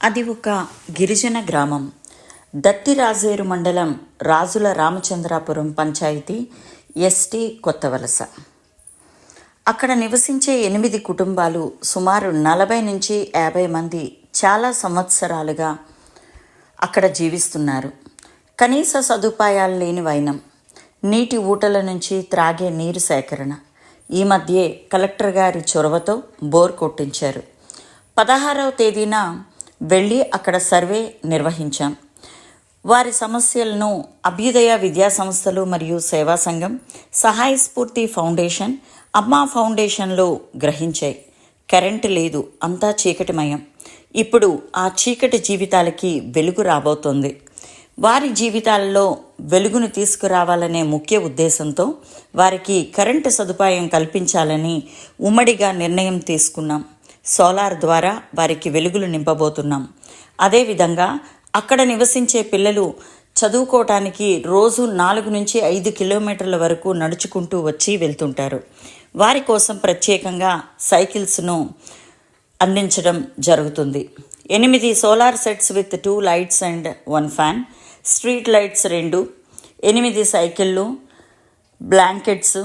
అది ఒక గిరిజన గ్రామం. దత్తిరాజేరు మండలం, రాజుల రామచంద్రాపురం పంచాయతీ, ఎస్టీ కొత్తవలస. అక్కడ నివసించే 8 కుటుంబాలు, సుమారు 40 నుంచి 50 మంది చాలా సంవత్సరాలుగా అక్కడ జీవిస్తున్నారు. కనీస సదుపాయాలు లేని వైనం, నీటి ఊటల నుంచి త్రాగే నీరు సేకరణ. ఈ మధ్యే కలెక్టర్ గారి చొరవతో బోర్ కొట్టించారు. 16వ తేదీన వెళ్ళి అక్కడ సర్వే నిర్వహించాం. వారి సమస్యలను అభ్యుదయ విద్యా సంస్థలు మరియు సేవా సంఘం, సహాయ స్ఫూర్తి ఫౌండేషన్, అమ్మా ఫౌండేషన్లో గ్రహించాయి. కరెంటు లేదు, అంతా చీకటిమయం. ఇప్పుడు ఆ చీకటి జీవితాలకి వెలుగు రాబోతోంది. వారి జీవితాలలో వెలుగును తీసుకురావాలనే ముఖ్య ఉద్దేశంతో వారికి కరెంటు సదుపాయం కల్పించాలని ఉమ్మడిగా నిర్ణయం తీసుకున్నాం. సోలార్ ద్వారా వారికి వెలుగులు నింపబోతున్నాం. అదేవిధంగా అక్కడ నివసించే పిల్లలు చదువుకోవటానికి రోజు 4 నుంచి 5 కిలోమీటర్ల వరకు నడుచుకుంటూ వచ్చి వెళ్తుంటారు. వారి కోసం ప్రత్యేకంగా సైకిల్స్ను అందించడం జరుగుతుంది. 8 solar sets with 2 lights and 1 fan, street lights 2, 8 సైకిళ్ళు, blankets,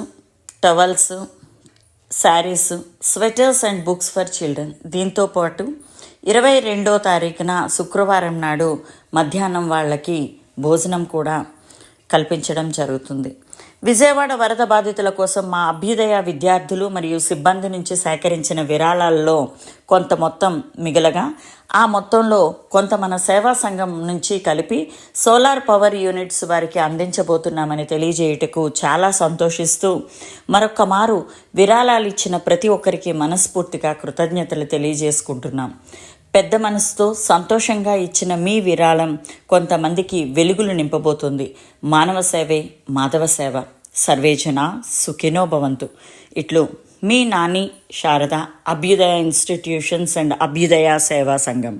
towels, saris, sweaters and books for children. దీంతో పాటు 22వ తారీఖున శుక్రవారం నాడు మధ్యాహ్నం వాళ్ళకి భోజనం కూడా కల్పించడం జరుగుతుంది. విజయవాడ వరద బాధితుల కోసం మా అభ్యుదయ విద్యార్థులు మరియు సిబ్బంది నుంచి సేకరించిన విరాళాల్లో కొంత మొత్తం మిగలగా, ఆ మొత్తంలో కొంత మన సేవా సంఘం నుంచి కలిపి సోలార్ పవర్ యూనిట్స్ వారికి అందించబోతున్నామని తెలియజేయుటకు చాలా సంతోషిస్తూ మరొక్క మారు విరాళాలు ఇచ్చిన ప్రతి ఒక్కరికి మనస్ఫూర్తిగా కృతజ్ఞతలు తెలియజేసుకుంటున్నాం. పెద్ద మనసుతో సంతోషంగా ఇచ్చిన మీ విరాళం కొంతమందికి వెలుగులు నింపబోతుంది. మానవ సేవే మాధవ సేవ. సర్వేజన సుఖినో భవంతు. ఇట్లు మీ నాని శారద, అభ్యుదయ ఇన్స్టిట్యూషన్స్ అండ్ అభ్యుదయ సేవా సంఘం.